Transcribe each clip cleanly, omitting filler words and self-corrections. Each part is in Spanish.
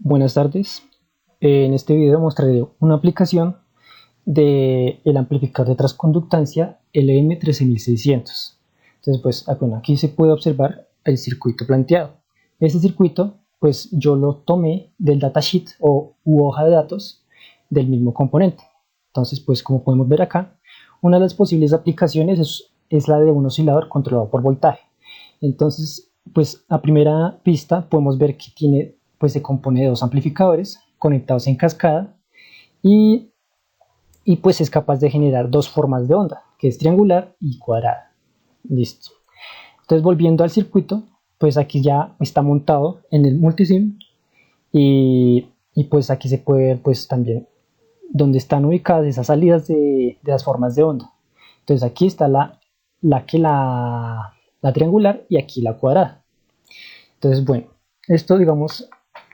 Buenas tardes. En este video mostraré una aplicación del amplificador de transconductancia LM13600. Entonces, pues bueno, aquí se puede observar el circuito planteado. Este circuito, pues yo lo tomé del datasheet u hoja de datos del mismo componente. Entonces, pues como podemos ver acá, una de las posibles aplicaciones es la de un oscilador controlado por voltaje. Entonces, pues a primera vista podemos ver que se compone de dos amplificadores conectados en cascada y pues es capaz de generar dos formas de onda, que es triangular y cuadrada. Listo. Entonces, volviendo al circuito, pues aquí ya está montado en el multisim y pues aquí se puede ver pues también donde están ubicadas esas salidas de las formas de onda. Entonces aquí está la triangular y aquí la cuadrada. Entonces, bueno,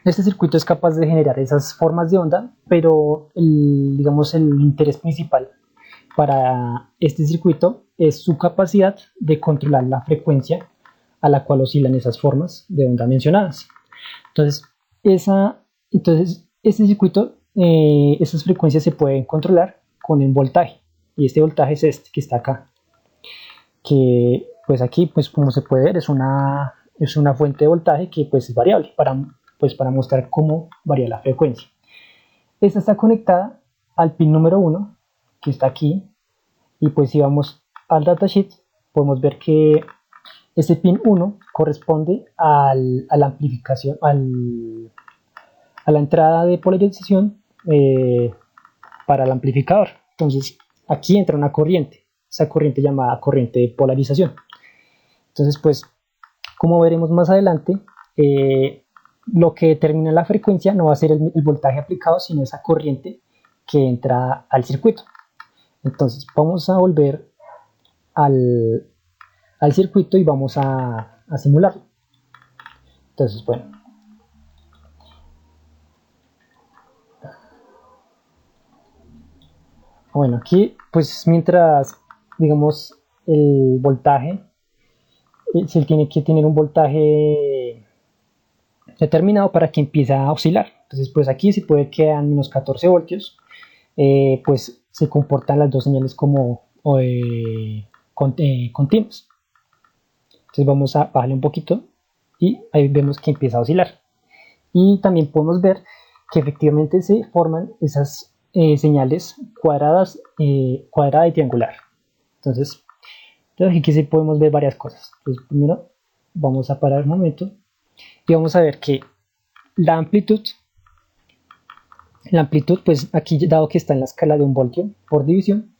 este circuito es capaz de generar esas formas de onda, pero el interés principal para este circuito es su capacidad de controlar la frecuencia a la cual oscilan esas formas de onda mencionadas. Entonces, este circuito, esas frecuencias se pueden controlar con el voltaje, y este voltaje es este que está acá, que pues aquí, pues como se puede ver, es una fuente de voltaje que pues es variable para mostrar cómo varía la frecuencia. Esta está conectada al pin número 1, que está aquí, y pues si vamos al datasheet podemos ver que ese pin 1 corresponde a la amplificación, a la entrada de polarización para el amplificador. Entonces aquí entra una corriente, esa corriente llamada corriente de polarización. Entonces, pues como veremos más adelante, lo que determina la frecuencia no va a ser el voltaje aplicado, sino esa corriente que entra al circuito. Entonces vamos a volver al circuito y vamos a simularlo. Entonces, bueno, aquí pues mientras digamos el voltaje, se tiene que tener un voltaje determinado para que empiece a oscilar. Entonces, pues aquí se puede que a menos 14 voltios pues se comportan las dos señales como continuas. Entonces vamos a bajarle un poquito y ahí vemos que empieza a oscilar. Y también podemos ver que efectivamente se forman esas señales cuadradas, cuadrada y triangular. Entonces aquí sí podemos ver varias cosas. Entonces primero vamos a parar un momento y vamos a ver que la amplitud, pues aquí, dado que está en la escala de 1 voltio por división,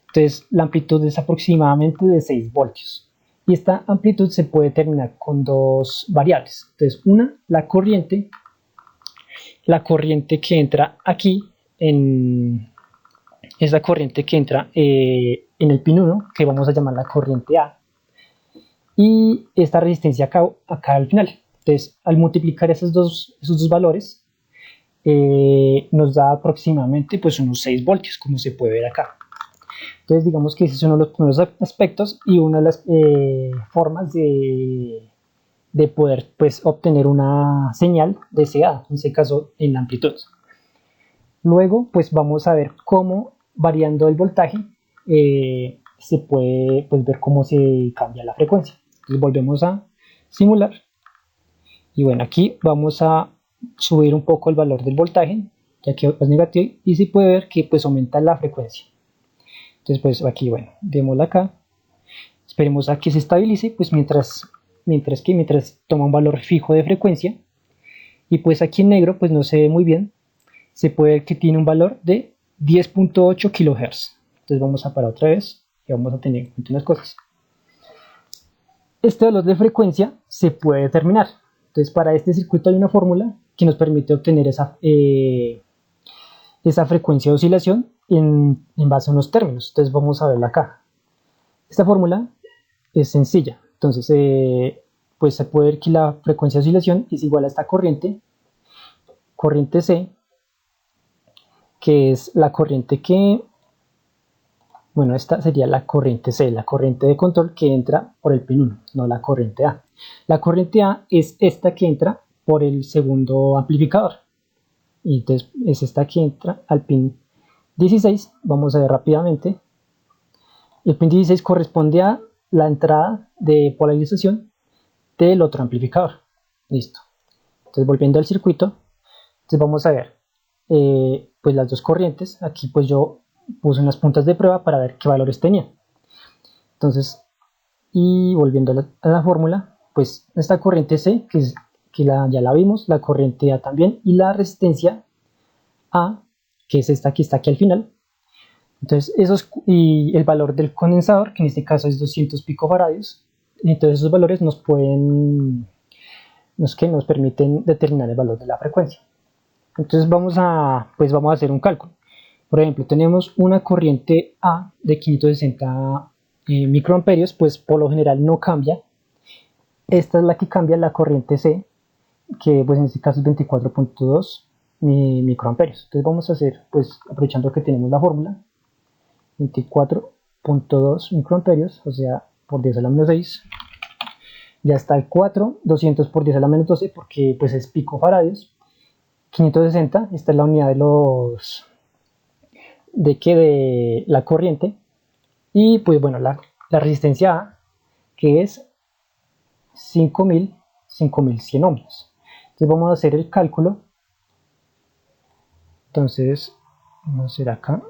entonces la amplitud es aproximadamente de 6 voltios. Y esta amplitud se puede determinar con dos variables. Entonces, una, la corriente que entra aquí, esa corriente que entra en el pin 1, que vamos a llamar la corriente A, y esta resistencia acá al final. Entonces, al multiplicar esos dos valores, nos da aproximadamente pues unos 6 voltios, como se puede ver acá. Entonces, digamos que ese es uno de los primeros aspectos y una de las formas de poder pues obtener una señal deseada, en este caso en la amplitud. Luego, pues vamos a ver cómo, variando el voltaje, se puede pues ver cómo se cambia la frecuencia. Entonces volvemos a simular y bueno, aquí vamos a subir un poco el valor del voltaje, ya que es negativo, y se puede ver que pues aumenta la frecuencia. Entonces, pues aquí, bueno, démosla acá, esperemos a que se estabilice, pues mientras toma un valor fijo de frecuencia. Y pues aquí en negro, pues no se ve muy bien, se puede ver que tiene un valor de 10.8 kHz. Entonces vamos a parar otra vez y vamos a tener en cuenta unas cosas. Este valor de frecuencia se puede determinar. Entonces, para este circuito hay una fórmula que nos permite obtener esa frecuencia de oscilación en base a unos términos. Entonces vamos a verla acá. Esta fórmula es sencilla. Entonces pues se puede ver que la frecuencia de oscilación es igual a esta corriente C, que es la corriente esta sería la corriente C, la corriente de control que entra por el pin 1, no la corriente A. La corriente A es esta que entra por el segundo amplificador. y entonces es esta que entra al pin 16. Vamos a ver rápidamente. El pin 16 corresponde a la entrada de polarización del otro amplificador. Listo. Entonces volviendo al circuito, entonces vamos a ver pues las dos corrientes. Aquí pues yo puse unas puntas de prueba para ver qué valores tenía. Entonces, y volviendo a la fórmula, pues esta corriente C, ya la vimos, la corriente A también, y la resistencia A, que es esta que está aquí al final. Entonces, y el valor del condensador, que en este caso es 200 picofaradios. Entonces, esos valores nos permiten determinar el valor de la frecuencia. Entonces, vamos a hacer un cálculo. Por ejemplo, tenemos una corriente A de 560 microamperios, pues por lo general no cambia. Esta es la que cambia, la corriente C, que pues en este caso es 24.2 microamperios. Entonces vamos a hacer, pues aprovechando que tenemos la fórmula, 24.2 microamperios, o sea, por 10 a la menos 6. Ya está el 4, 200 por 10 a la menos 12, porque pues es picofaradios. 560, esta es la unidad de la corriente. Y pues bueno, la resistencia A, que es 5100 ohmios. Entonces vamos a hacer el cálculo. Entonces vamos a hacer acá.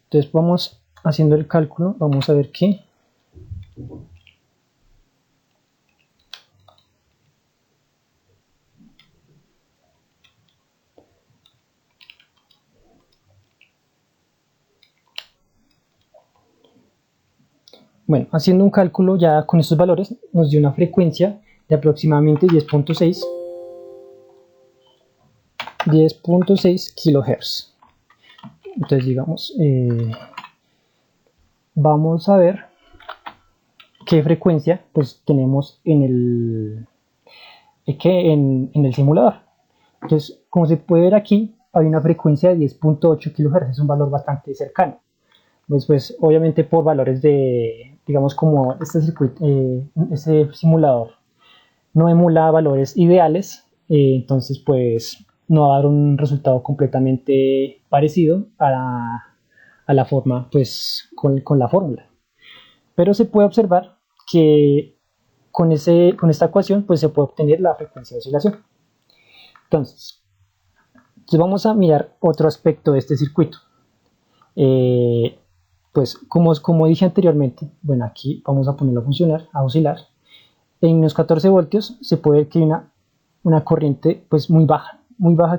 Entonces vamos haciendo el cálculo. Vamos a ver qué. Bueno, haciendo un cálculo ya con estos valores nos dio una frecuencia de aproximadamente 10.6 kHz. Entonces digamos, vamos a ver qué frecuencia pues tenemos en el simulador. Entonces, como se puede ver aquí, hay una frecuencia de 10.8 kHz, es un valor bastante cercano. Pues obviamente por valores de, digamos, como este simulador no emula valores ideales, entonces pues no va a dar un resultado completamente parecido a la forma, pues con la fórmula. Pero se puede observar que con esta ecuación pues se puede obtener la frecuencia de oscilación. Entonces vamos a mirar otro aspecto de este circuito. Pues como dije anteriormente, bueno, aquí vamos a ponerlo a funcionar, a oscilar. En unos 14 voltios se puede ver que hay una corriente pues muy baja,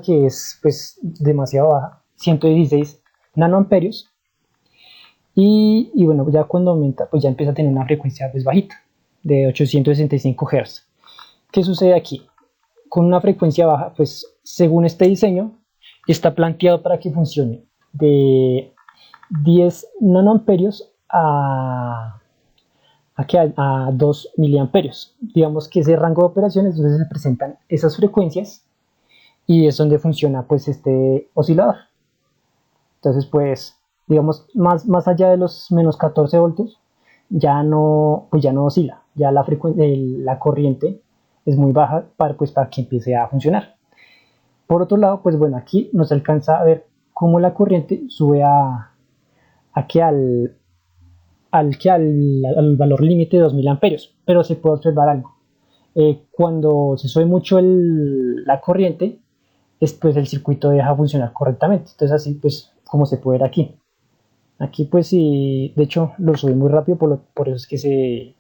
que es pues demasiado baja, 116 nanoamperios. Y bueno, ya cuando aumenta pues ya empieza a tener una frecuencia pues bajita, de 865 Hz. ¿Qué sucede aquí? Con una frecuencia baja, pues según este diseño está planteado para que funcione de 10 nanoamperios a 2 miliamperios. Digamos que ese rango de operaciones donde se presentan esas frecuencias y es donde funciona pues este oscilador. Entonces pues digamos más allá de los menos 14 voltios ya no oscila, ya la corriente es muy baja para que empiece a funcionar. Por otro lado, pues bueno, aquí nos alcanza a ver cómo la corriente sube aquí al valor límite de 2000 amperios, pero se puede observar algo. Cuando se sube mucho la corriente, pues el circuito deja funcionar correctamente. Entonces así pues como se puede ver aquí pues sí, de hecho lo subí muy rápido, por eso es que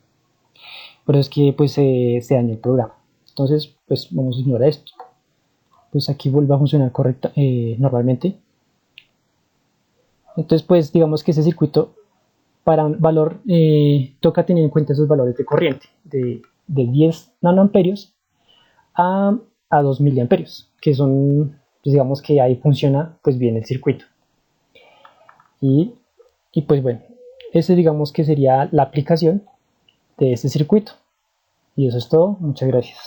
pues se dañó el programa. Entonces pues vamos a ignorar esto, pues aquí vuelve a funcionar normalmente. Entonces pues digamos que ese circuito para un valor toca tener en cuenta esos valores de corriente de 10 nanoamperios a 2 miliamperios, que son, pues digamos que ahí funciona pues bien el circuito. Y pues bueno, ese digamos que sería la aplicación de este circuito. Y eso es todo, muchas gracias.